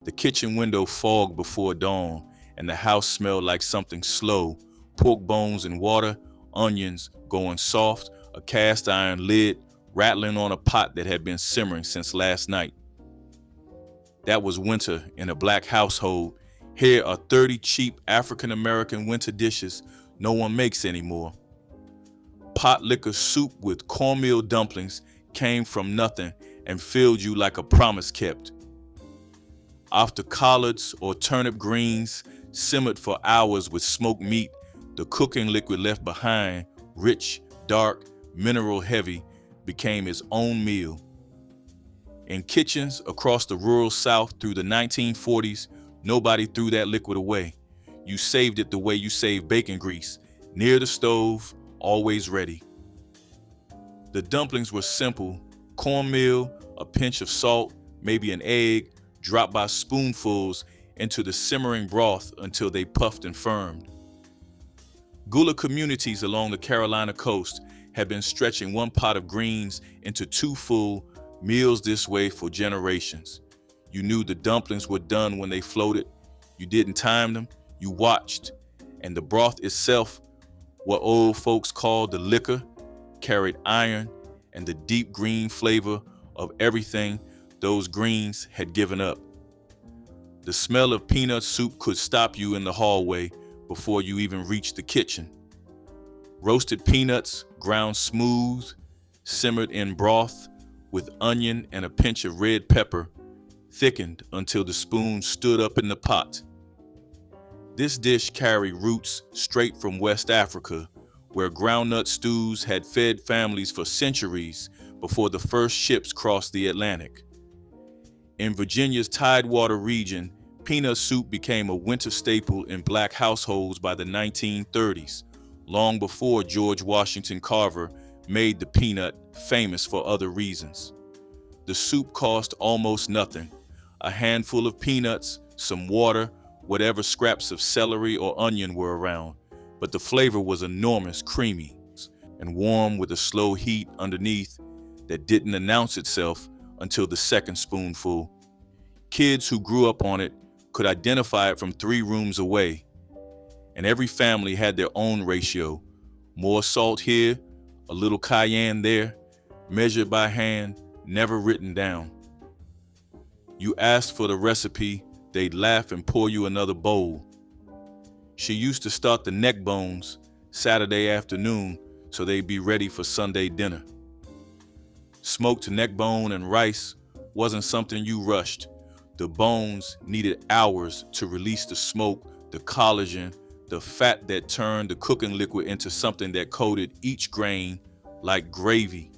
The kitchen window fogged before dawn, and the house smelled like something slow: pork bones and water, onions going soft, a cast iron lid rattling on a pot that had been simmering since last night. That was winter in a black household. Here are 30 cheap African American winter dishes no one makes anymore. Potlikker soup with cornmeal dumplings came from nothing and filled you like a promise kept. After collards or turnip greens simmered for hours with smoked meat, the cooking liquid left behind, rich, dark, mineral heavy, became its own meal. In kitchens across the rural South through the 1940s, nobody threw that liquid away. You saved it the way you save bacon grease, near the stove, always ready. The dumplings were simple: cornmeal, a pinch of salt, maybe an egg, dropped by spoonfuls into the simmering broth until they puffed and firmed. Gula communities along the Carolina coast had been stretching one pot of greens into two full meals this way for generations. You knew the dumplings were done when they floated. You didn't time them, you watched. And the broth itself, what old folks called the liquor, carried iron and the deep green flavor of everything those greens had given up. The smell of peanut soup could stop you in the hallway before you even reached the kitchen. Roasted peanuts, ground smooth, simmered in broth with onion and a pinch of red pepper, thickened until the spoon stood up in the pot. This dish carried roots straight from West Africa, where groundnut stews had fed families for centuries before the first ships crossed the Atlantic. In Virginia's Tidewater region, peanut soup became a winter staple in black households by the 1930s, long before George Washington Carver made the peanut famous for other reasons. The soup cost almost nothing: a handful of peanuts, some water, whatever scraps of celery or onion were around, but the flavor was enormous, creamy, and warm with a slow heat underneath that didn't announce itself until the second spoonful. Kids who grew up on it could identify it from 3 rooms away, and every family had their own ratio: more salt here, a little cayenne there, measured by hand, never written down. You asked for the recipe, they'd laugh and pour you another bowl. She used to start the neck bones Saturday afternoon so they'd be ready for Sunday dinner. Smoked neck bone and rice wasn't something you rushed. The bones needed hours to release the smoke, the collagen, the fat that turned the cooking liquid into something that coated each grain like gravy.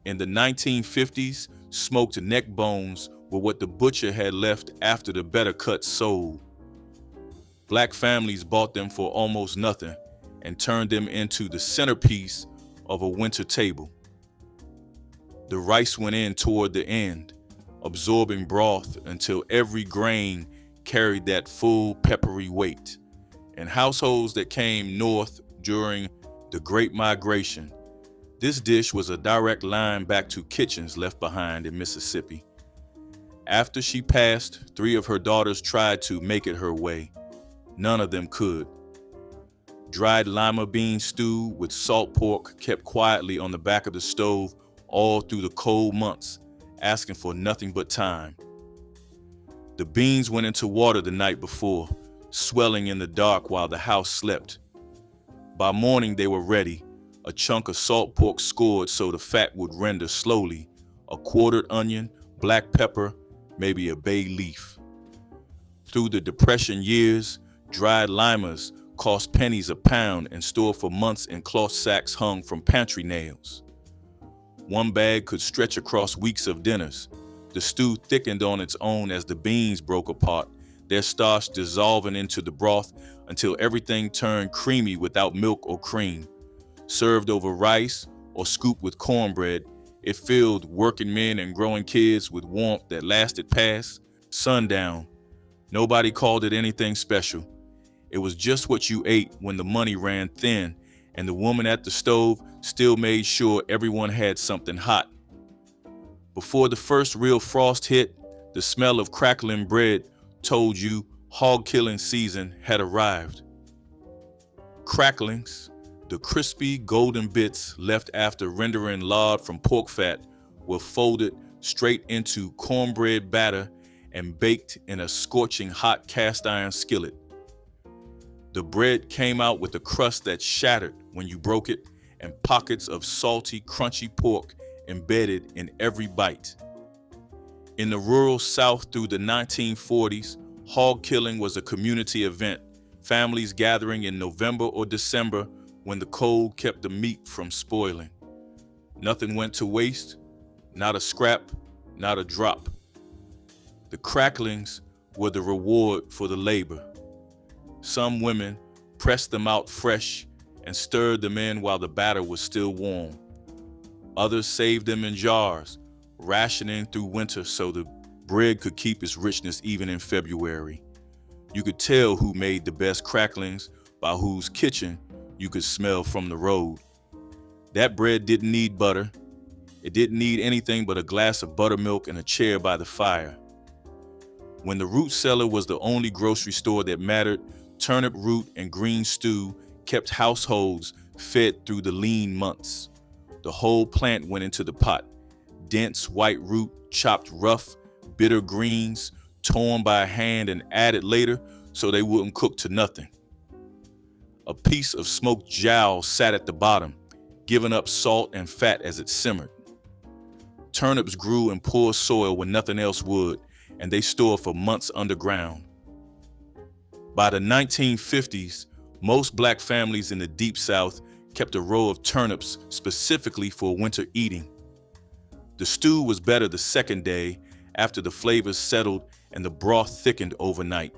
In the 1950s, smoked neck bones were what the butcher had left after the better cuts sold. Black families bought them for almost nothing and turned them into the centerpiece of a winter table. The rice went in toward the end, absorbing broth until every grain carried that full peppery weight. In households that came north during the Great Migration, this dish was a direct line back to kitchens left behind in Mississippi. After she passed, 3 of her daughters tried to make it her way. None of them could. Dried lima bean stew with salt pork kept quietly on the back of the stove all through the cold months, asking for nothing but time. The beans went into water the night before, swelling in the dark while the house slept. By morning they were ready, a chunk of salt pork scored so the fat would render slowly, a quartered onion, black pepper, maybe a bay leaf. Through the Depression years, dried limas cost pennies a pound and stored for months in cloth sacks hung from pantry nails. One bag could stretch across weeks of dinners. The stew thickened on its own as the beans broke apart, their starch dissolving into the broth until everything turned creamy without milk or cream. Served over rice or scooped with cornbread, it filled working men and growing kids with warmth that lasted past sundown. Nobody called it anything special. It was just what you ate when the money ran thin, and the woman at the stove still made sure everyone had something hot. Before the first real frost hit, The smell of crackling bread told you hog killing season had arrived. Cracklings, the crispy golden bits left after rendering lard from pork fat, were folded straight into cornbread batter and baked in a scorching hot cast iron skillet. The bread came out with a crust that shattered when you broke it and pockets of salty, crunchy pork embedded in every bite. In the rural South through the 1940s, hog killing was a community event, families gathering in November or December when the cold kept the meat from spoiling. Nothing went to waste, not a scrap, not a drop. The cracklings were the reward for the labor. Some women pressed them out fresh and stirred them in while the batter was still warm. Others saved them in jars, rationing through winter so the bread could keep its richness even in February. You could tell who made the best cracklings by whose kitchen you could smell from the road. That bread didn't need butter. It didn't need anything but a glass of buttermilk and a chair by the fire. When the root cellar was the only grocery store that mattered, turnip root and green stew kept households fed through the lean months. The whole plant went into the pot. Dense white root, chopped rough, bitter greens, torn by hand and added later so they wouldn't cook to nothing. A piece of smoked jowl sat at the bottom, giving up salt and fat as it simmered. Turnips grew in poor soil when nothing else would, and they stored for months underground. By the 1950s, most black families in the Deep South kept a row of turnips specifically for winter eating. The stew was better the second day after the flavors settled and the broth thickened overnight.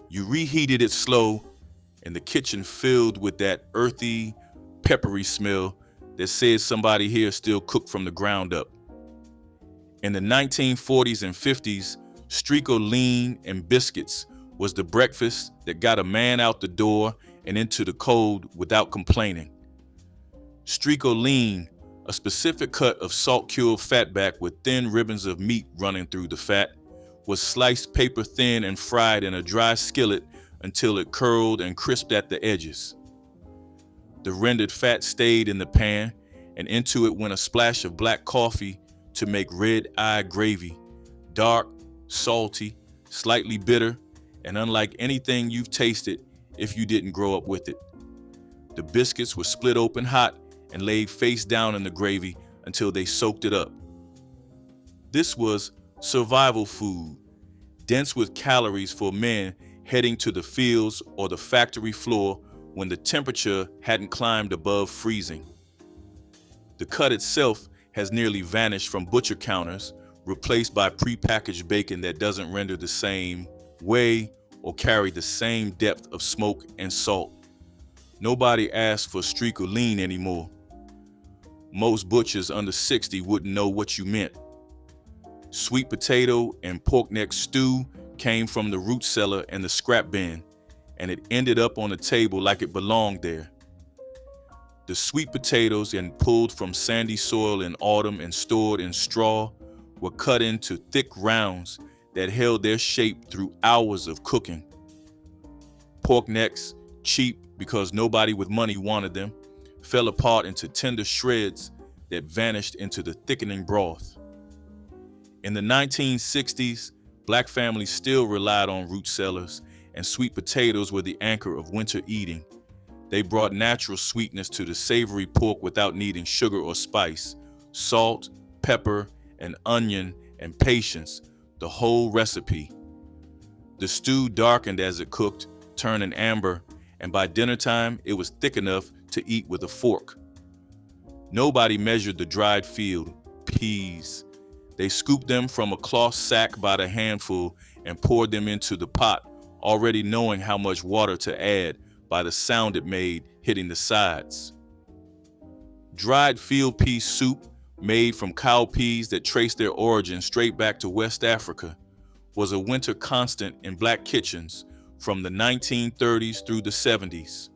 You reheated it slow, and the kitchen filled with that earthy, peppery smell that said somebody here still cooked from the ground up. In the 1940s and 50s, streaker lean and biscuits was the breakfast that got a man out the door and into the cold without complaining. Streaker lean, a specific cut of salt-cured fatback with thin ribbons of meat running through the fat, was sliced paper thin and fried in a dry skillet until it curled and crisped at the edges. The rendered fat stayed in the pan, and into it went a splash of black coffee to make red-eye gravy, dark, salty, slightly bitter, and unlike anything you've tasted if you didn't grow up with it. The biscuits were split open hot and laid face down in the gravy until they soaked it up. This was survival food, dense with calories for men heading to the fields or the factory floor when the temperature hadn't climbed above freezing. The cut itself has nearly vanished from butcher counters, replaced by prepackaged bacon that doesn't render the same way or carry the same depth of smoke and salt. Nobody asks for streaker lean anymore. Most butchers under 60 wouldn't know what you meant. Sweet potato and pork neck stew came from the root cellar and the scrap bin, and it ended up on the table like it belonged there. The sweet potatoes, and pulled from sandy soil in autumn and stored in straw, were cut into thick rounds that held their shape through hours of cooking. Pork necks, cheap because nobody with money wanted them, fell apart into tender shreds that vanished into the thickening broth. In the 1960s, black families still relied on root cellars, and sweet potatoes were the anchor of winter eating. They brought natural sweetness to the savory pork without needing sugar or spice, salt, pepper, and onion, and patience, the whole recipe. The stew darkened as it cooked, turning amber, and by dinner time, it was thick enough to eat with a fork. Nobody measured the dried field, peas. They scooped them from a cloth sack by the handful and poured them into the pot, already knowing how much water to add by the sound it made hitting the sides. Dried field pea soup, made from cowpeas that traced their origin straight back to West Africa, was a winter constant in black kitchens from the 1930s through the 70s.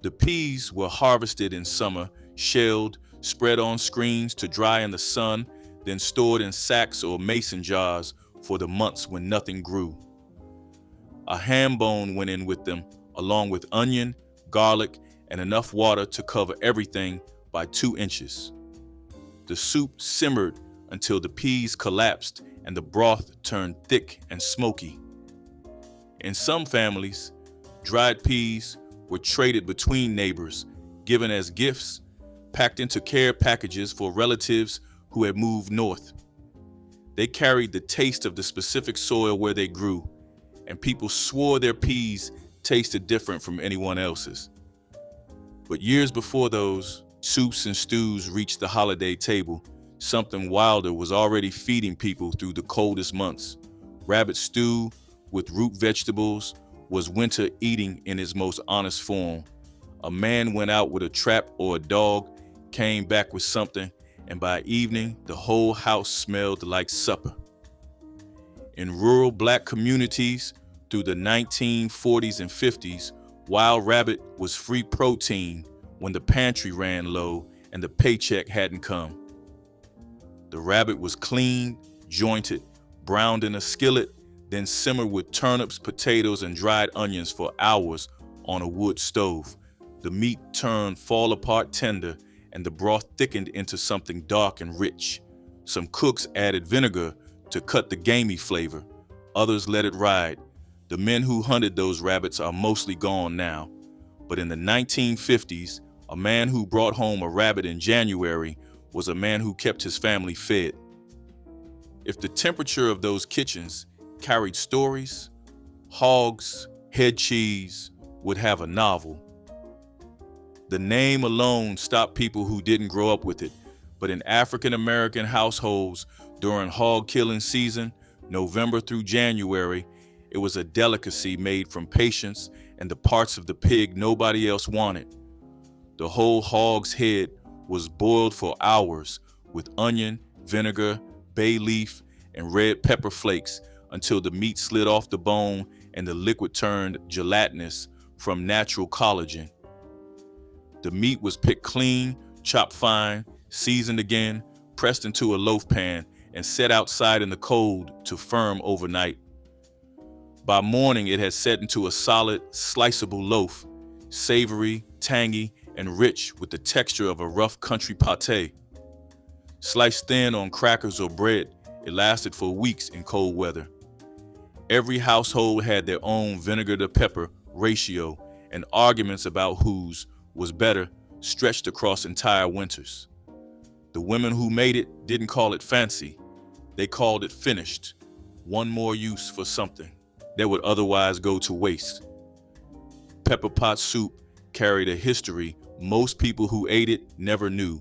The peas were harvested in summer, shelled, spread on screens to dry in the sun, then stored in sacks or mason jars for the months when nothing grew. A ham bone went in with them, along with onion, garlic, and enough water to cover everything by 2 inches. The soup simmered until the peas collapsed and the broth turned thick and smoky. In some families, dried peas were traded between neighbors, given as gifts, packed into care packages for relatives who had moved north. They carried the taste of the specific soil where they grew, and people swore their peas tasted different from anyone else's. But years before those soups and stews reached the holiday table, something wilder was already feeding people through the coldest months. Rabbit stew with root vegetables was winter eating in its most honest form. A man went out with a trap or a dog, came back with something, and by evening, the whole house smelled like supper. In rural black communities through the 1940s and 50s, wild rabbit was free protein when the pantry ran low and the paycheck hadn't come. The rabbit was cleaned, jointed, browned in a skillet, then simmered with turnips, potatoes, and dried onions for hours on a wood stove. The meat turned fall-apart tender, and the broth thickened into something dark and rich. Some cooks added vinegar to cut the gamey flavor. Others let it ride. The men who hunted those rabbits are mostly gone now. But in the 1950s, a man who brought home a rabbit in January was a man who kept his family fed. If the temperature of those kitchens carried stories, hogs, head cheese would have a novel. The name alone stopped people who didn't grow up with it, but in African American households during hog killing season, November through January, it was a delicacy made from patience and the parts of the pig nobody else wanted. The whole hog's head was boiled for hours with onion, vinegar, bay leaf, and red pepper flakes until the meat slid off the bone and the liquid turned gelatinous from natural collagen. The meat was picked clean, chopped fine, seasoned again, pressed into a loaf pan, and set outside in the cold to firm overnight. By morning, it had set into a solid, sliceable loaf, savory, tangy, and rich with the texture of a rough country pâté. Sliced thin on crackers or bread, it lasted for weeks in cold weather. Every household had their own vinegar to pepper ratio, and arguments about whose was better stretched across entire winters. The women who made it didn't call it fancy. They called it finished, one more use for something that would otherwise go to waste. Pepper pot soup carried a history most people who ate it never knew.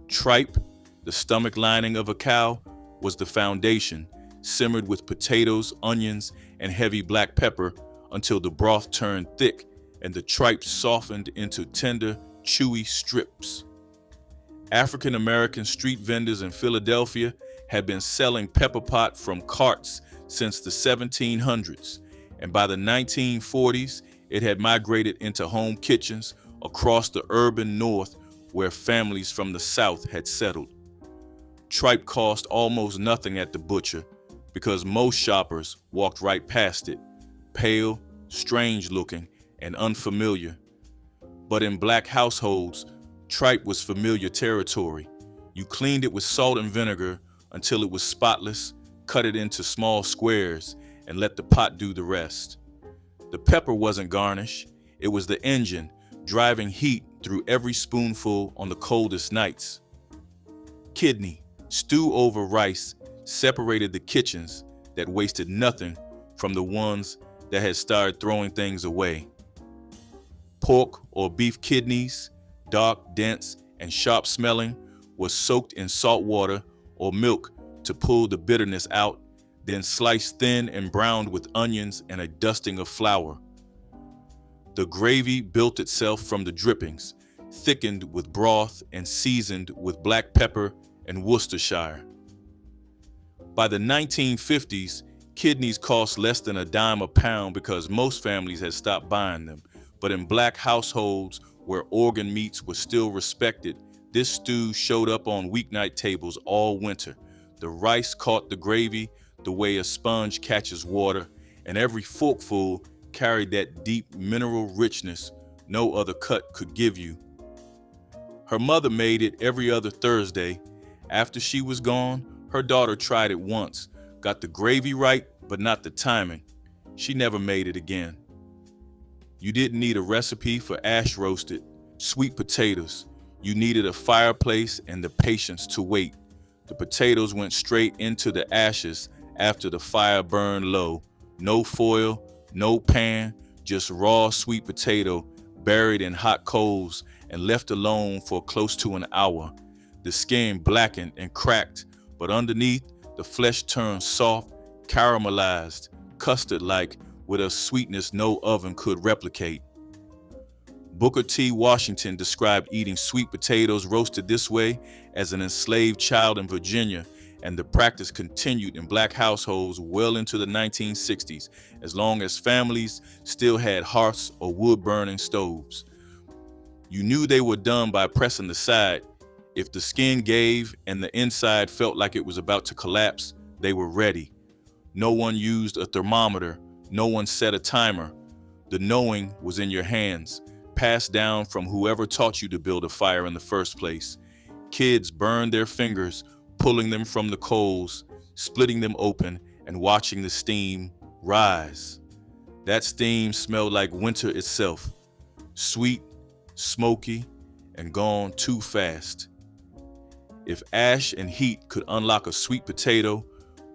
Tripe, the stomach lining of a cow, was the foundation, simmered with potatoes, onions, and heavy black pepper until the broth turned thick and the tripe softened into tender, chewy strips. African American street vendors in Philadelphia had been selling pepper pot from carts since the 1700s, and by the 1940s, it had migrated into home kitchens across the urban north where families from the south had settled. Tripe cost almost nothing at the butcher because most shoppers walked right past it, pale, strange looking, and unfamiliar. But in black households, tripe was familiar territory. You cleaned it with salt and vinegar until it was spotless, cut it into small squares, and let the pot do the rest. The pepper wasn't garnish, it was the engine driving heat through every spoonful on the coldest nights. Kidney, stew over rice, separated the kitchens that wasted nothing from the ones that had started throwing things away. Pork or beef kidneys, dark, dense, and sharp smelling, was soaked in salt water or milk to pull the bitterness out, then sliced thin and browned with onions and a dusting of flour. The gravy built itself from the drippings, thickened with broth and seasoned with black pepper and Worcestershire. By the 1950s, kidneys cost less than a dime a pound because most families had stopped buying them. But in black households where organ meats were still respected, This stew showed up on weeknight tables all winter. The rice caught the gravy the way a sponge catches water, and every forkful carried that deep mineral richness no other cut could give you. Her mother made it every other Thursday. After she was gone, her daughter tried it once, got the gravy right, but not the timing. She never made it again. You didn't need a recipe for ash roasted, sweet potatoes. You needed a fireplace and the patience to wait. The potatoes went straight into the ashes after the fire burned low. No foil, no pan, just raw sweet potato buried in hot coals and left alone for close to an hour. The skin blackened and cracked, but underneath, the flesh turned soft, caramelized, custard-like, with a sweetness no oven could replicate. Booker T. Washington described eating sweet potatoes roasted this way as an enslaved child in Virginia, and the practice continued in black households well into the 1960s, as long as families still had hearths or wood-burning stoves. You knew they were done by pressing the side. If the skin gave and the inside felt like it was about to collapse, they were ready. No one used a thermometer. No one set a timer. The knowing was in your hands, passed down from whoever taught you to build a fire in the first place. Kids burned their fingers, pulling them from the coals, splitting them open, and watching the steam rise. That steam smelled like winter itself, sweet, smoky, and gone too fast. If ash and heat could unlock a sweet potato,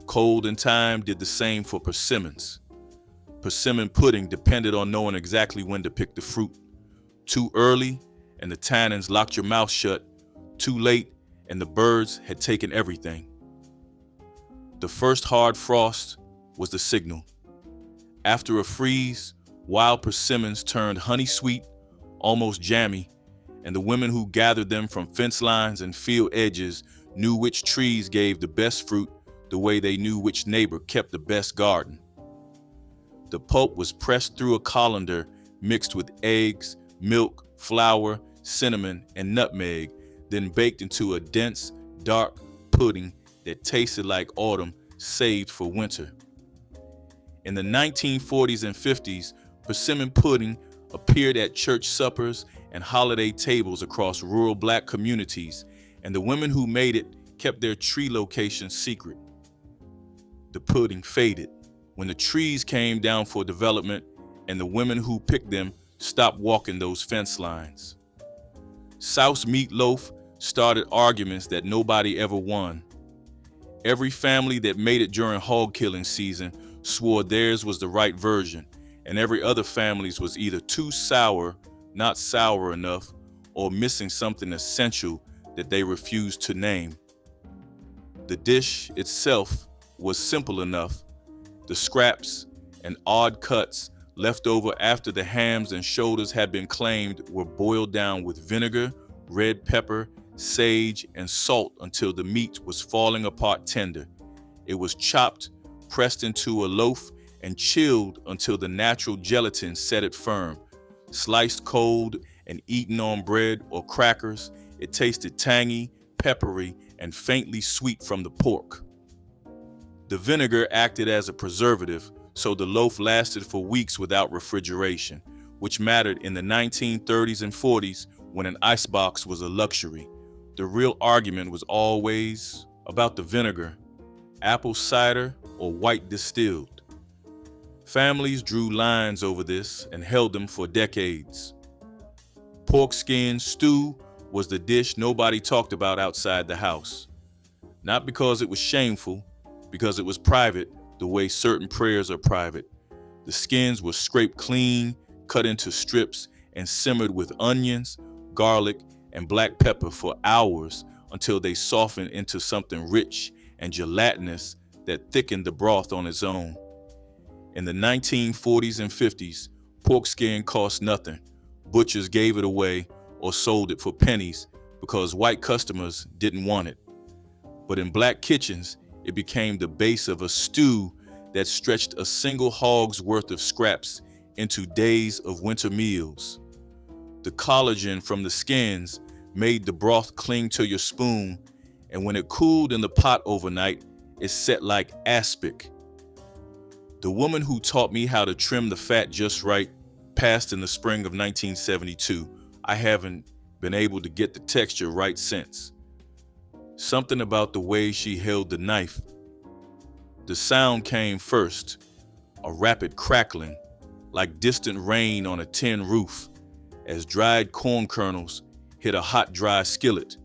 cold and time did the same for persimmons. Persimmon pudding depended on knowing exactly when to pick the fruit. Too early, and the tannins locked your mouth shut. Too late, and the birds had taken everything. The first hard frost was the signal. After a freeze, wild persimmons turned honey sweet, almost jammy, and the women who gathered them from fence lines and field edges knew which trees gave the best fruit the way they knew which neighbor kept the best garden. The pulp was pressed through a colander mixed with eggs, milk, flour, cinnamon, and nutmeg, then baked into a dense, dark pudding that tasted like autumn saved for winter. In the 1940s and 50s, persimmon pudding appeared at church suppers and holiday tables across rural black communities, and the women who made it kept their tree location secret. The pudding faded when the trees came down for development and the women who picked them stopped walking those fence lines. South's meatloaf started arguments that nobody ever won. Every family that made it during hog killing season swore theirs was the right version, and every other family's was either too sour, not sour enough, or missing something essential that they refused to name. The dish itself was simple enough. The scraps and odd cuts left over after the hams and shoulders had been claimed were boiled down with vinegar, red pepper, sage, and salt until the meat was falling apart tender. It was chopped, pressed into a loaf, and chilled until the natural gelatin set it firm. Sliced cold and eaten on bread or crackers, it tasted tangy, peppery, and faintly sweet from the pork. The vinegar acted as a preservative, so the loaf lasted for weeks without refrigeration, which mattered in the 1930s and 40s when an icebox was a luxury. The real argument was always about the vinegar, apple cider or white distilled. Families drew lines over this and held them for decades. Pork skin stew was the dish nobody talked about outside the house. Not because it was shameful, because it was private, the way certain prayers are private. The skins were scraped clean, cut into strips, and simmered with onions, garlic, and black pepper for hours until they softened into something rich and gelatinous that thickened the broth on its own. In the 1940s and 50s, pork skin cost nothing. Butchers gave it away or sold it for pennies because white customers didn't want it. But in black kitchens, it became the base of a stew that stretched a single hog's worth of scraps into days of winter meals. The collagen from the skins made the broth cling to your spoon, and when it cooled in the pot overnight, it set like aspic. The woman who taught me how to trim the fat just right passed in the spring of 1972. I haven't been able to get the texture right since. Something about the way she held the knife. The sound came first, a rapid crackling, like distant rain on a tin roof, as dried corn kernels hit a hot, dry skillet.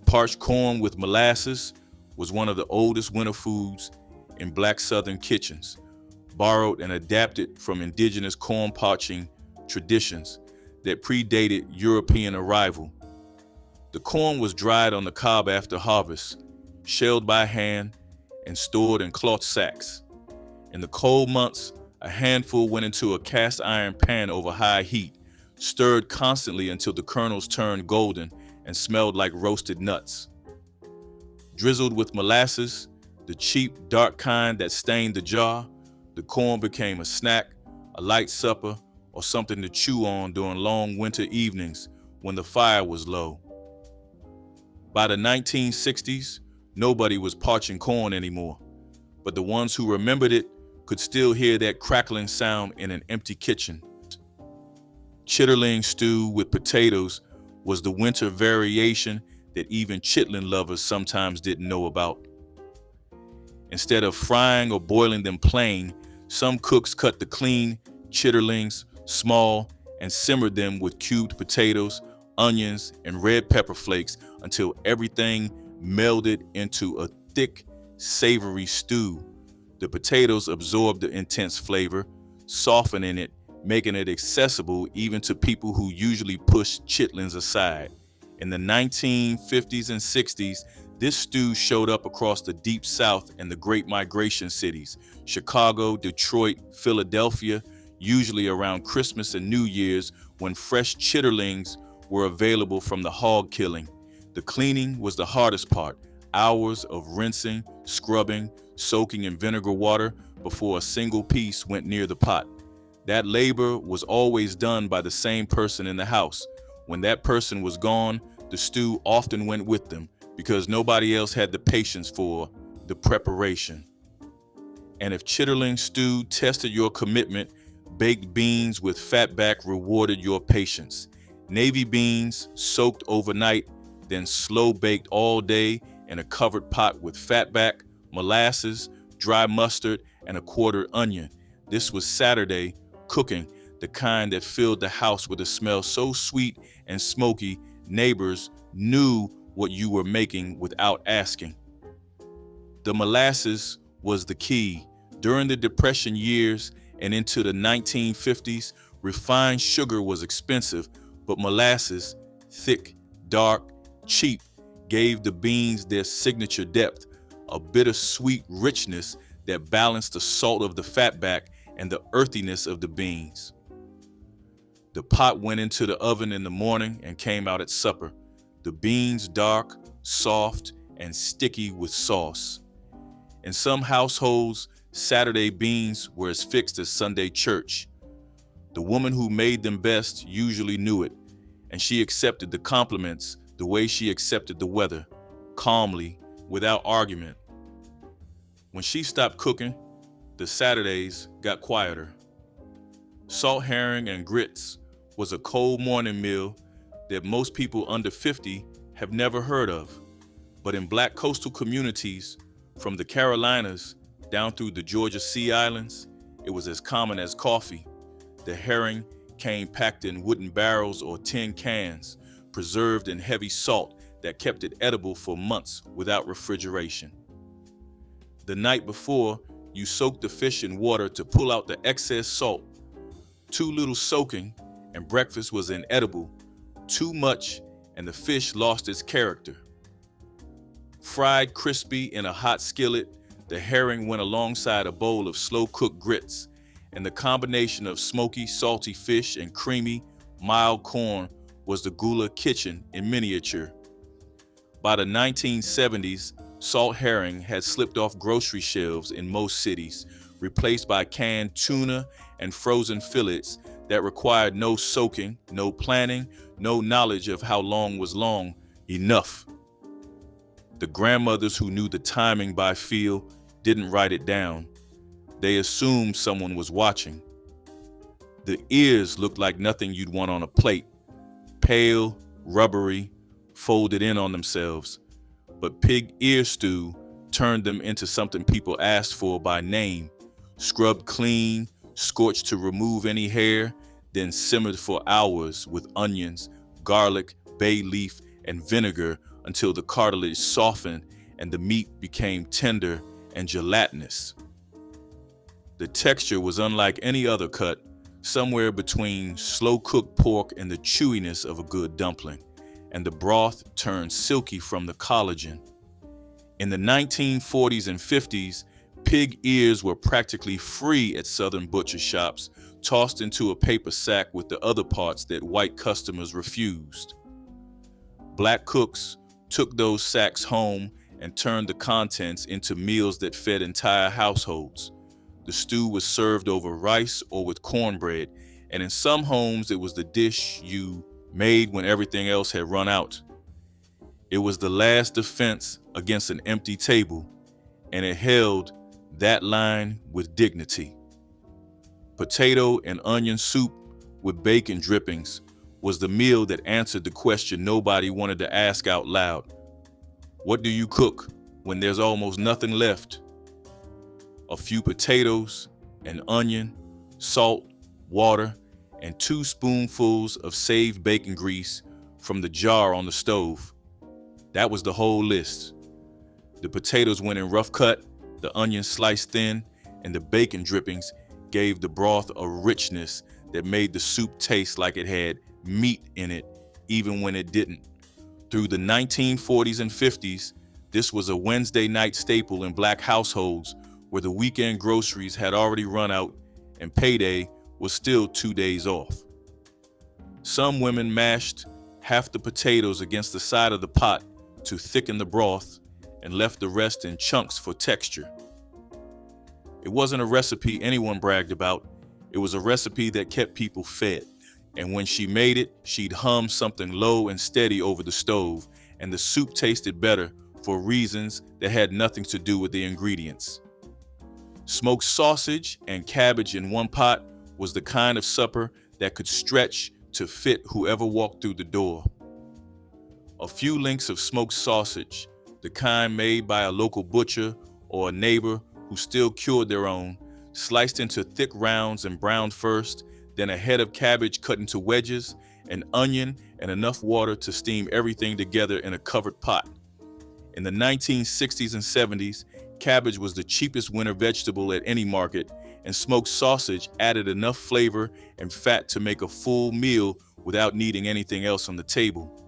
Parched corn with molasses was one of the oldest winter foods in Black Southern kitchens, borrowed and adapted from indigenous corn parching traditions that predated European arrival. The corn was dried on the cob after harvest, shelled by hand, and stored in cloth sacks. In the cold months, a handful went into a cast iron pan over high heat, stirred constantly until the kernels turned golden and smelled like roasted nuts. Drizzled with molasses, the cheap, dark kind that stained the jar, the corn became a snack, a light supper, or something to chew on during long winter evenings when the fire was low. By the 1960s, nobody was parching corn anymore, but the ones who remembered it could still hear that crackling sound in an empty kitchen. Chitterling stew with potatoes was the winter variation that even chitlin lovers sometimes didn't know about. Instead of frying or boiling them plain, some cooks cut the clean chitterlings small and simmered them with cubed potatoes, onions, and red pepper flakes until everything melded into a thick, savory stew. The potatoes absorbed the intense flavor, softening it, making it accessible even to people who usually push chitlins aside. In the 1950s and 60s, this stew showed up across the Deep South and the Great Migration cities, Chicago, Detroit, Philadelphia, usually around Christmas and New Year's when fresh chitterlings were available from the hog killing. The cleaning was the hardest part, hours of rinsing, scrubbing, soaking in vinegar water before a single piece went near the pot. That labor was always done by the same person in the house. When that person was gone, the stew often went with them because nobody else had the patience for the preparation. And if chitterling stew tested your commitment, baked beans with fatback rewarded your patience. Navy beans soaked overnight, then slow baked all day in a covered pot with fatback, molasses, dry mustard, and a quartered onion. This was Saturday cooking, the kind that filled the house with a smell so sweet and smoky, neighbors knew what you were making without asking. The molasses was the key. During the Depression years and into the 1950s, refined sugar was expensive, but molasses, thick, dark, cheap, gave the beans their signature depth, a bittersweet richness that balanced the salt of the fatback and the earthiness of the beans. The pot went into the oven in the morning and came out at supper. The beans dark, soft, and sticky with sauce. In some households, Saturday beans were as fixed as Sunday church. The woman who made them best usually knew it, and she accepted the compliments the way she accepted the weather, calmly, without argument. When she stopped cooking, the Saturdays got quieter. Salt herring and grits was a cold morning meal that most people under 50 have never heard of. But in Black coastal communities, from the Carolinas down through the Georgia Sea Islands, it was as common as coffee. The herring came packed in wooden barrels or tin cans, preserved in heavy salt that kept it edible for months without refrigeration. The night before, you soaked the fish in water to pull out the excess salt. Too little soaking, and breakfast was inedible. Too much, and the fish lost its character. Fried crispy in a hot skillet, the herring went alongside a bowl of slow-cooked grits, and the combination of smoky, salty fish and creamy, mild corn was the Gula kitchen in miniature. By the 1970s, salt herring had slipped off grocery shelves in most cities, replaced by canned tuna and frozen fillets that required no soaking, no planning, no knowledge of how long was long enough. The grandmothers who knew the timing by feel didn't write it down. They assumed someone was watching. The ears looked like nothing you'd want on a plate, pale, rubbery, folded in on themselves. But pig ear stew turned them into something people asked for by name, scrubbed clean, scorched to remove any hair, then simmered for hours with onions, garlic, bay leaf, and vinegar until the cartilage softened and the meat became tender and gelatinous. The texture was unlike any other cut, somewhere between slow-cooked pork and the chewiness of a good dumpling, and the broth turned silky from the collagen. In the 1940s and 50s, pig ears were practically free at southern butcher shops, tossed into a paper sack with the other parts that white customers refused. Black cooks took those sacks home and turned the contents into meals that fed entire households. The stew was served over rice or with cornbread, and in some homes it was the dish you made when everything else had run out. It was the last defense against an empty table, and it held that line with dignity. Potato and onion soup with bacon drippings was the meal that answered the question nobody wanted to ask out loud. What do you cook when there's almost nothing left? A few potatoes, an onion, salt, water, and 2 spoonfuls of saved bacon grease from the jar on the stove. That was the whole list. The potatoes went in rough cut, the onions sliced thin, and the bacon drippings gave the broth a richness that made the soup taste like it had meat in it, even when it didn't. Through the 1940s and 50s, this was a Wednesday night staple in Black households where the weekend groceries had already run out and payday was still 2 days off. Some women mashed half the potatoes against the side of the pot to thicken the broth and left the rest in chunks for texture. It wasn't a recipe anyone bragged about. It was a recipe that kept people fed. And when she made it, she'd hum something low and steady over the stove, and the soup tasted better for reasons that had nothing to do with the ingredients. Smoked sausage and cabbage in one pot was the kind of supper that could stretch to fit whoever walked through the door. A few links of smoked sausage, the kind made by a local butcher or a neighbor who still cured their own, sliced into thick rounds and browned first, then a head of cabbage cut into wedges, an onion, and enough water to steam everything together in a covered pot. In the 1960s and 70s, cabbage was the cheapest winter vegetable at any market, and smoked sausage added enough flavor and fat to make a full meal without needing anything else on the table.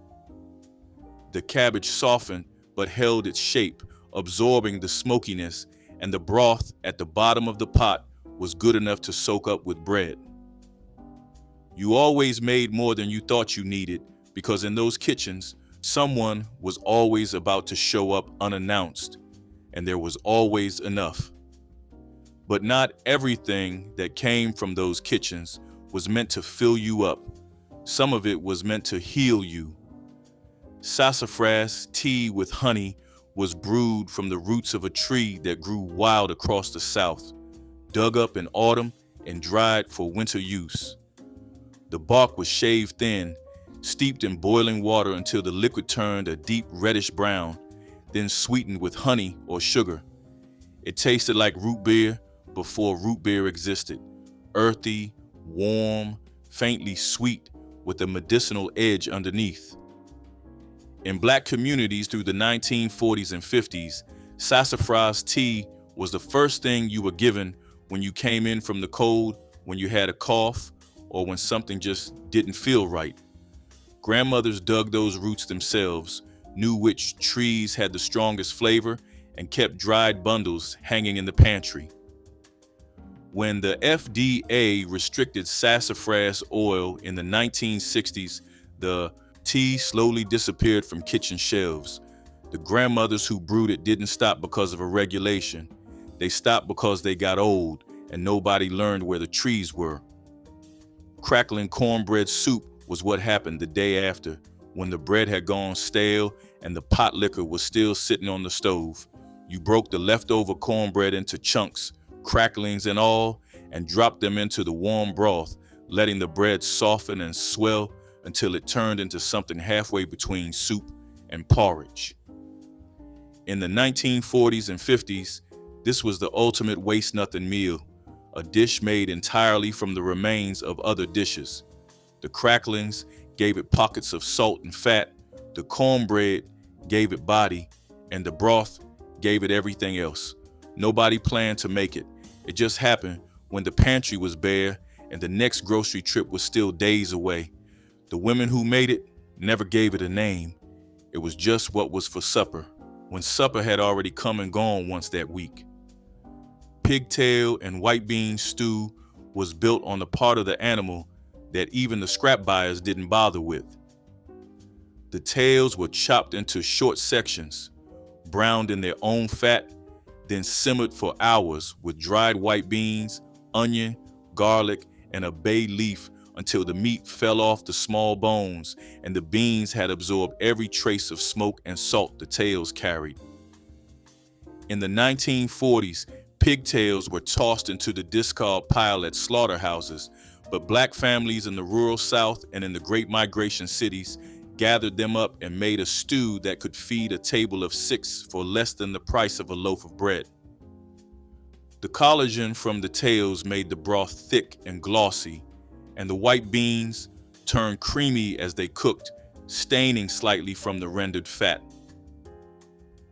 The cabbage softened but held its shape, absorbing the smokiness, and the broth at the bottom of the pot was good enough to soak up with bread. You always made more than you thought you needed, because in those kitchens, someone was always about to show up unannounced, and there was always enough. But not everything that came from those kitchens was meant to fill you up. Some of it was meant to heal you. Sassafras tea with honey was brewed from the roots of a tree that grew wild across the South, dug up in autumn and dried for winter use. The bark was shaved thin, steeped in boiling water until the liquid turned a deep reddish brown, then sweetened with honey or sugar. It tasted like root beer before root beer existed, earthy, warm, faintly sweet with a medicinal edge underneath. In Black communities through the 1940s and 50s, sassafras tea was the first thing you were given when you came in from the cold, when you had a cough, or when something just didn't feel right. Grandmothers dug those roots themselves, knew which trees had the strongest flavor, and kept dried bundles hanging in the pantry. When the FDA restricted sassafras oil in the 1960s, the tea slowly disappeared from kitchen shelves. The grandmothers who brewed it didn't stop because of a regulation. They stopped because they got old and nobody learned where the trees were. crackling cornbread soup was what happened the day after, when the bread had gone stale and the potlikker was still sitting on the stove. You broke the leftover cornbread into chunks, cracklings and all, and dropped them into the warm broth, letting the bread soften and swell until it turned into something halfway between soup and porridge. In the 1940s and 50s, this was the ultimate waste-nothing meal, a dish made entirely from the remains of other dishes. The cracklings gave it pockets of salt and fat, the cornbread gave it body, and the broth gave it everything else. Nobody planned to make it. It just happened when the pantry was bare and the next grocery trip was still days away. The women who made it never gave it a name. It was just what was for supper, when supper had already come and gone once that week. Pigtail and white bean stew was built on the part of the animal that even the scrap buyers didn't bother with. The tails were chopped into short sections, browned in their own fat, then simmered for hours with dried white beans, onion, garlic, and a bay leaf until the meat fell off the small bones and the beans had absorbed every trace of smoke and salt the tails carried. In the 1940s, pigtails were tossed into the discard pile at slaughterhouses, but black families in the rural South and in the Great Migration cities gathered them up and made a stew that could feed a table of 6 for less than the price of a loaf of bread. The collagen from the tails made the broth thick and glossy, and the white beans turned creamy as they cooked, staining slightly from the rendered fat.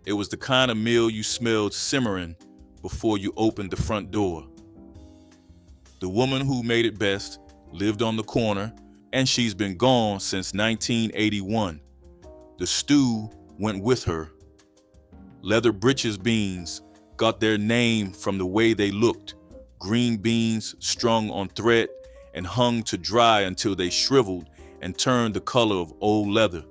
It was the kind of meal you smelled simmering before you opened the front door. The woman who made it best lived on the corner, and she's been gone since 1981. The stew went with her. Leather britches beans got their name from the way they looked, green beans strung on thread and hung to dry until they shriveled and turned the color of old leather.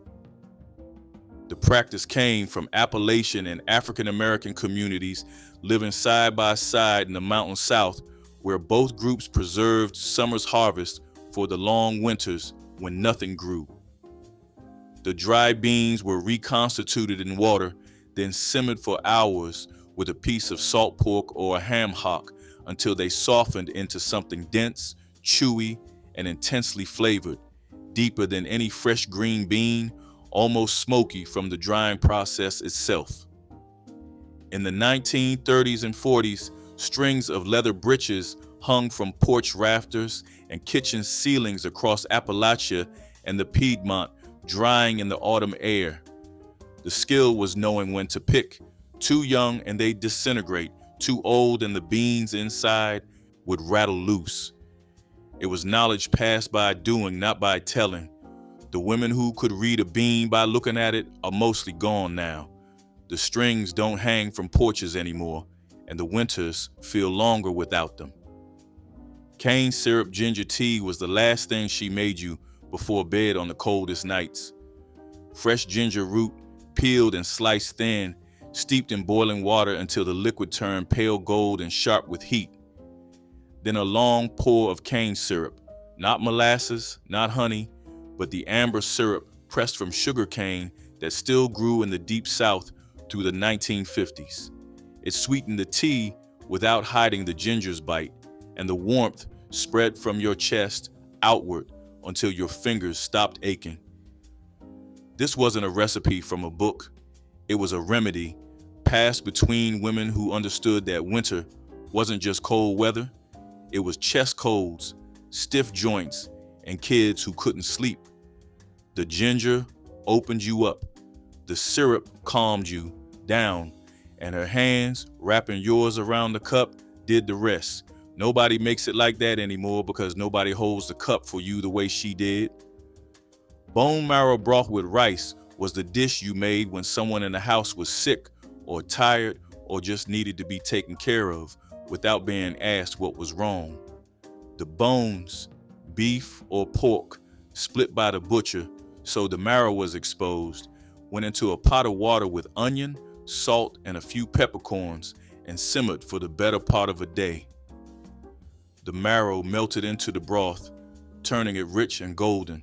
The practice came from Appalachian and African American communities living side by side in the mountain South, where both groups preserved summer's harvest for the long winters when nothing grew. The dry beans were reconstituted in water, then simmered for hours with a piece of salt pork or a ham hock until they softened into something dense, chewy, and intensely flavored, deeper than any fresh green bean, almost smoky from the drying process itself. In the 1930s and 40s, strings of leather breeches hung from porch rafters and kitchen ceilings across Appalachia and the Piedmont, drying in the autumn air. The skill was knowing when to pick. Too young and they'd disintegrate, too old and the beans inside would rattle loose. It was knowledge passed by doing, not by telling. The women who could read a bean by looking at it are mostly gone now. The strings don't hang from porches anymore, and the winters feel longer without them. Cane syrup ginger tea was the last thing she made you before bed on the coldest nights. Fresh ginger root, peeled and sliced thin, steeped in boiling water until the liquid turned pale gold and sharp with heat. Then a long pour of cane syrup, not molasses, not honey, but the amber syrup pressed from sugar cane that still grew in the deep South through the 1950s. It sweetened the tea without hiding the ginger's bite, and the warmth spread from your chest outward until your fingers stopped aching. This wasn't a recipe from a book. It was a remedy passed between women who understood that winter wasn't just cold weather. It was chest colds, stiff joints, and kids who couldn't sleep. The ginger opened you up. The syrup calmed you down, and her hands, wrapping yours around the cup, did the rest. Nobody makes it like that anymore because nobody holds the cup for you the way she did. Bone marrow broth with rice was the dish you made when someone in the house was sick or tired or just needed to be taken care of without being asked what was wrong. The bones, beef or pork, split by the butcher so the marrow was exposed, went into a pot of water with onion, salt, and a few peppercorns and simmered for the better part of a day. The marrow melted into the broth, turning it rich and golden,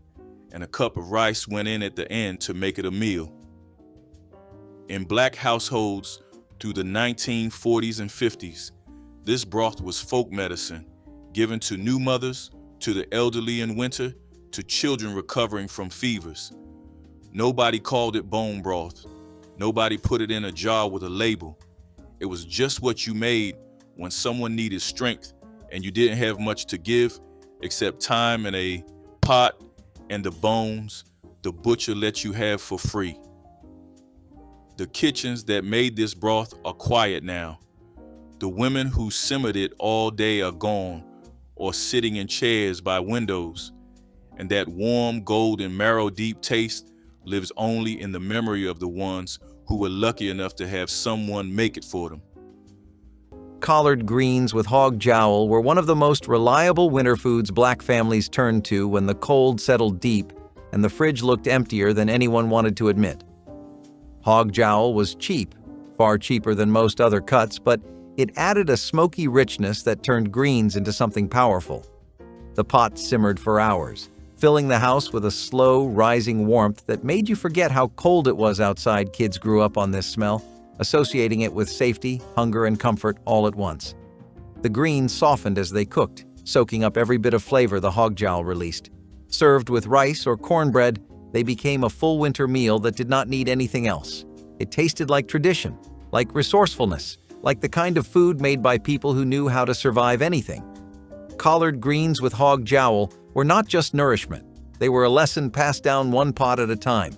and a cup of rice went in at the end to make it a meal. In Black households through the 1940s and 50s, this broth was folk medicine, given to new mothers, to the elderly in winter, to children recovering from fevers. Nobody called it bone broth. Nobody put it in a jar with a label. It was just what you made when someone needed strength and you didn't have much to give except time and a pot and the bones the butcher let you have for free. The kitchens that made this broth are quiet now. The women who simmered it all day are gone or sitting in chairs by windows, and that warm, golden, marrow-deep taste lives only in the memory of the ones who were lucky enough to have someone make it for them. Collard greens with hog jowl were one of the most reliable winter foods Black families turned to when the cold settled deep and the fridge looked emptier than anyone wanted to admit. Hog jowl was cheap, far cheaper than most other cuts, but it added a smoky richness that turned greens into something powerful. The pot simmered for hours, filling the house with a slow, rising warmth that made you forget how cold it was outside. Kids grew up on this smell, associating it with safety, hunger, and comfort all at once. The greens softened as they cooked, soaking up every bit of flavor the hog jowl released. Served with rice or cornbread, they became a full winter meal that did not need anything else. It tasted like tradition, like resourcefulness, like the kind of food made by people who knew how to survive anything. Collard greens with hog jowl were not just nourishment. They were a lesson passed down one pot at a time.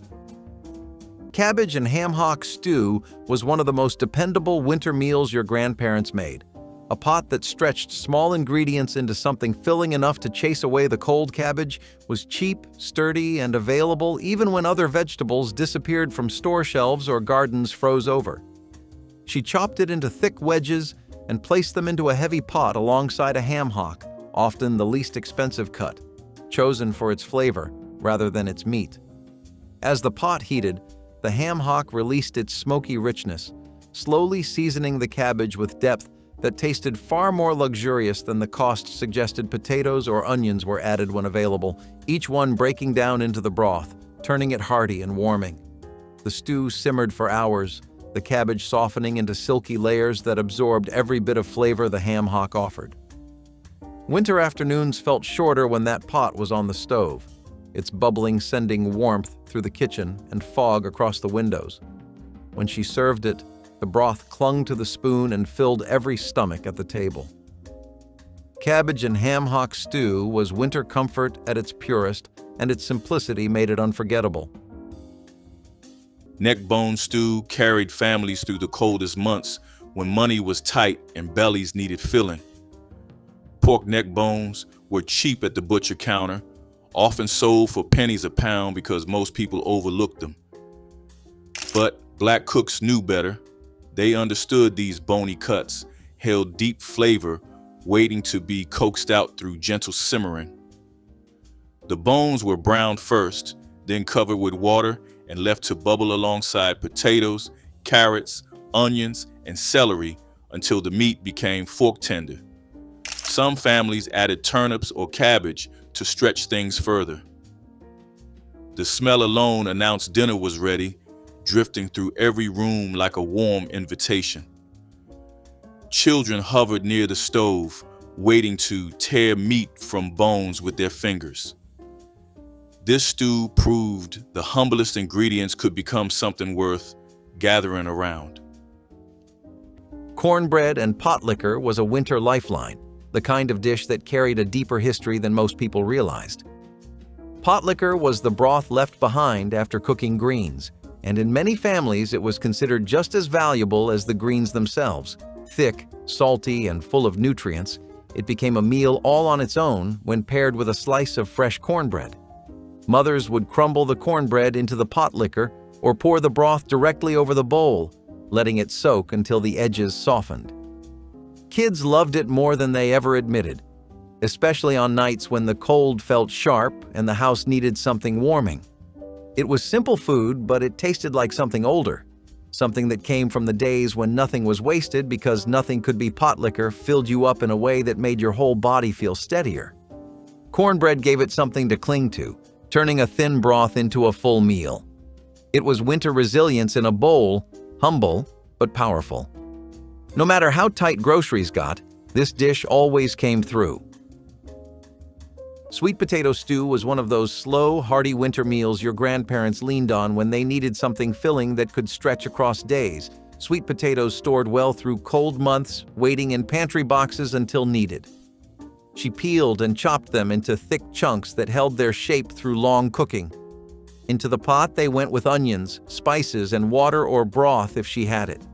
Cabbage and ham hock stew was one of the most dependable winter meals your grandparents made. A pot that stretched small ingredients into something filling enough to chase away the cold cabbage was cheap, sturdy, and available even when other vegetables disappeared from store shelves or gardens froze over. She chopped it into thick wedges and placed them into a heavy pot alongside a ham hock, often the least expensive cut, chosen for its flavor rather than its meat. As the pot heated, the ham hock released its smoky richness, slowly seasoning the cabbage with depth that tasted far more luxurious than the cost-suggested potatoes or onions were added when available, each one breaking down into the broth, turning it hearty and warming. The stew simmered for hours, the cabbage softening into silky layers that absorbed every bit of flavor the ham hock offered. Winter afternoons felt shorter when that pot was on the stove, its bubbling sending warmth through the kitchen and fog across the windows. When she served it, the broth clung to the spoon and filled every stomach at the table. Cabbage and ham hock stew was winter comfort at its purest, and its simplicity made it unforgettable. Neck bone stew carried families through the coldest months when money was tight and bellies needed filling. Pork neck bones were cheap at the butcher counter, often sold for pennies a pound because most people overlooked them. But Black cooks knew better. They understood these bony cuts held deep flavor, waiting to be coaxed out through gentle simmering. The bones were browned first, then covered with water and left to bubble alongside potatoes, carrots, onions, and celery until the meat became fork tender. Some families added turnips or cabbage to stretch things further. The smell alone announced dinner was ready, drifting through every room like a warm invitation. Children hovered near the stove, waiting to tear meat from bones with their fingers. This stew proved the humblest ingredients could become something worth gathering around. Cornbread and potlikker was a winter lifeline, the kind of dish that carried a deeper history than most people realized. Potlikker was the broth left behind after cooking greens, and in many families it was considered just as valuable as the greens themselves. Thick, salty, and full of nutrients, it became a meal all on its own when paired with a slice of fresh cornbread. Mothers would crumble the cornbread into the potlikker or pour the broth directly over the bowl, letting it soak until the edges softened. Kids loved it more than they ever admitted, especially on nights when the cold felt sharp and the house needed something warming. It was simple food, but it tasted like something older, something that came from the days when nothing was wasted because nothing could be. Potlikker filled you up in a way that made your whole body feel steadier. Cornbread gave it something to cling to, turning a thin broth into a full meal. It was winter resilience in a bowl, humble but powerful. No matter how tight groceries got, this dish always came through. Sweet potato stew was one of those slow, hearty winter meals your grandparents leaned on when they needed something filling that could stretch across days. Sweet potatoes stored well through cold months, waiting in pantry boxes until needed. She peeled and chopped them into thick chunks that held their shape through long cooking. Into the pot they went with onions, spices, and water or broth if she had it.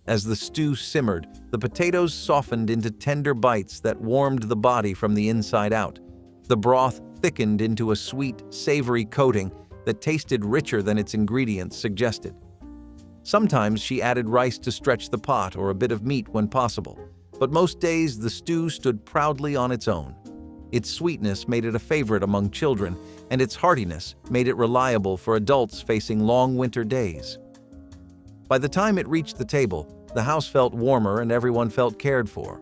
As the stew simmered, the potatoes softened into tender bites that warmed the body from the inside out. The broth thickened into a sweet, savory coating that tasted richer than its ingredients suggested. Sometimes she added rice to stretch the pot or a bit of meat when possible, but most days the stew stood proudly on its own. Its sweetness made it a favorite among children, and its heartiness made it reliable for adults facing long winter days. By the time it reached the table, the house felt warmer and everyone felt cared for.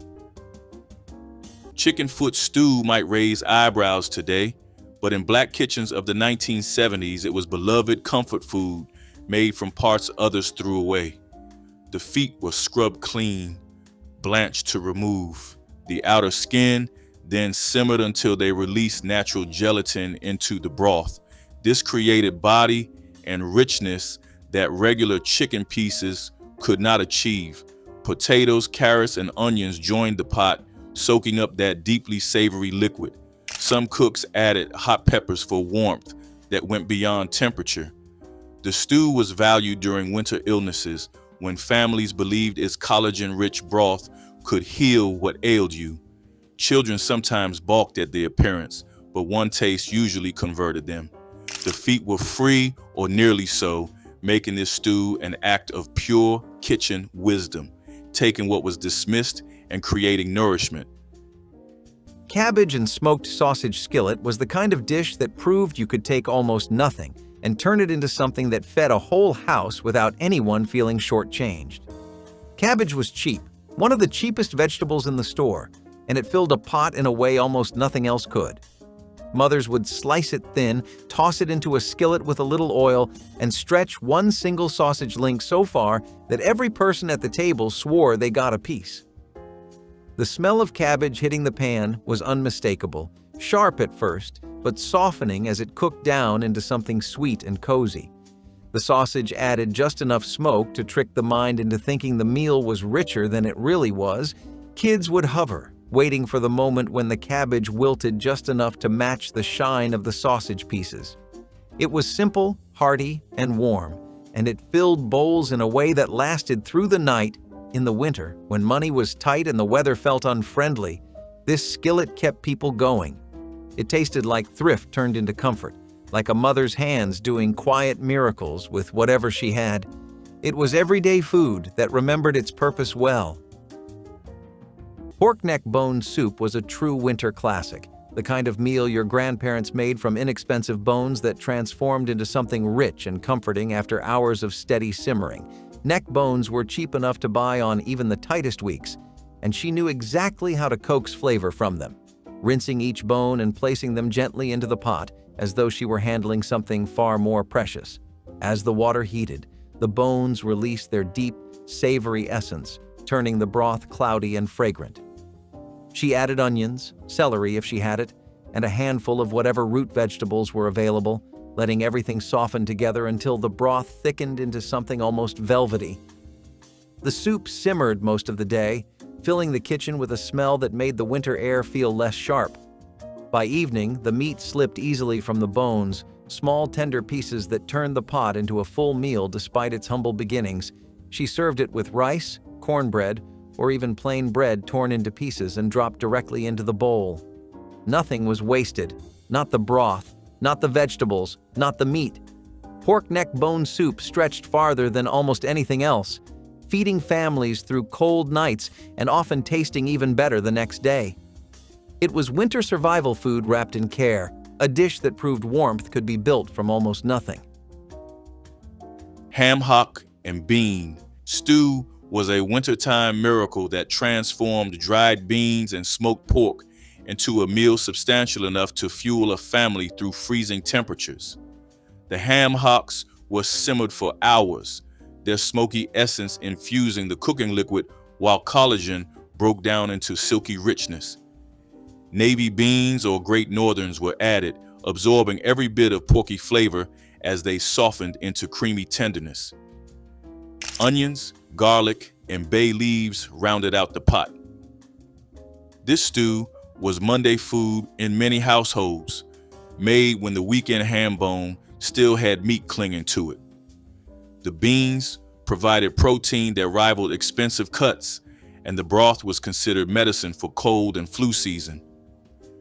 Chicken foot stew might raise eyebrows today, but in black kitchens of the 1970s, it was beloved comfort food made from parts others threw away. The feet were scrubbed clean, blanched to remove the outer skin, then simmered until they released natural gelatin into the broth. This created body and richness that regular chicken pieces could not achieve. Potatoes, carrots, and onions joined the pot, soaking up that deeply savory liquid. Some cooks added hot peppers for warmth that went beyond temperature. The stew was valued during winter illnesses when families believed its collagen-rich broth could heal what ailed you. Children sometimes balked at the appearance, but one taste usually converted them. The feet were free or nearly so, making this stew an act of pure kitchen wisdom, taking what was dismissed and creating nourishment. Cabbage and smoked sausage skillet was the kind of dish that proved you could take almost nothing and turn it into something that fed a whole house without anyone feeling shortchanged. Cabbage was cheap, one of the cheapest vegetables in the store, and it filled a pot in a way almost nothing else could. Mothers would slice it thin, toss it into a skillet with a little oil, and stretch one single sausage link so far that every person at the table swore they got a piece. The smell of cabbage hitting the pan was unmistakable, sharp at first, but softening as it cooked down into something sweet and cozy. The sausage added just enough smoke to trick the mind into thinking the meal was richer than it really was. Kids would hover, waiting for the moment when the cabbage wilted just enough to match the shine of the sausage pieces. It was simple, hearty, and warm, and it filled bowls in a way that lasted through the night. In the winter, when money was tight and the weather felt unfriendly, this skillet kept people going. It tasted like thrift turned into comfort, like a mother's hands doing quiet miracles with whatever she had. It was everyday food that remembered its purpose well. Pork neck bone soup was a true winter classic, the kind of meal your grandparents made from inexpensive bones that transformed into something rich and comforting after hours of steady simmering. Neck bones were cheap enough to buy on even the tightest weeks, and she knew exactly how to coax flavor from them, rinsing each bone and placing them gently into the pot as though she were handling something far more precious. As the water heated, the bones released their deep, savory essence, turning the broth cloudy and fragrant. She added onions, celery if she had it, and a handful of whatever root vegetables were available, letting everything soften together until the broth thickened into something almost velvety. The soup simmered most of the day, filling the kitchen with a smell that made the winter air feel less sharp. By evening, the meat slipped easily from the bones, small tender pieces that turned the pot into a full meal despite its humble beginnings. She served it with rice, cornbread, or even plain bread torn into pieces and dropped directly into the bowl. Nothing was wasted, not the broth, not the vegetables, not the meat. Pork neck bone soup stretched farther than almost anything else, feeding families through cold nights and often tasting even better the next day. It was winter survival food wrapped in care, a dish that proved warmth could be built from almost nothing. Ham hock and bean stew was a wintertime miracle that transformed dried beans and smoked pork into a meal substantial enough to fuel a family through freezing temperatures. The ham hocks were simmered for hours, their smoky essence infusing the cooking liquid while collagen broke down into silky richness. Navy beans or Great Northerns were added, absorbing every bit of porky flavor as they softened into creamy tenderness. Onions, garlic, and bay leaves rounded out the pot. This stew was Monday food in many households, made when the weekend ham bone still had meat clinging to it. The beans provided protein that rivaled expensive cuts, and the broth was considered medicine for cold and flu season.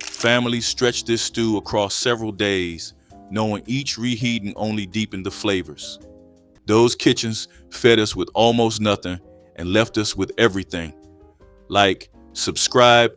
Families stretched this stew across several days, knowing each reheating only deepened the flavors. Those kitchens fed us with almost nothing and left us with everything. Like, subscribe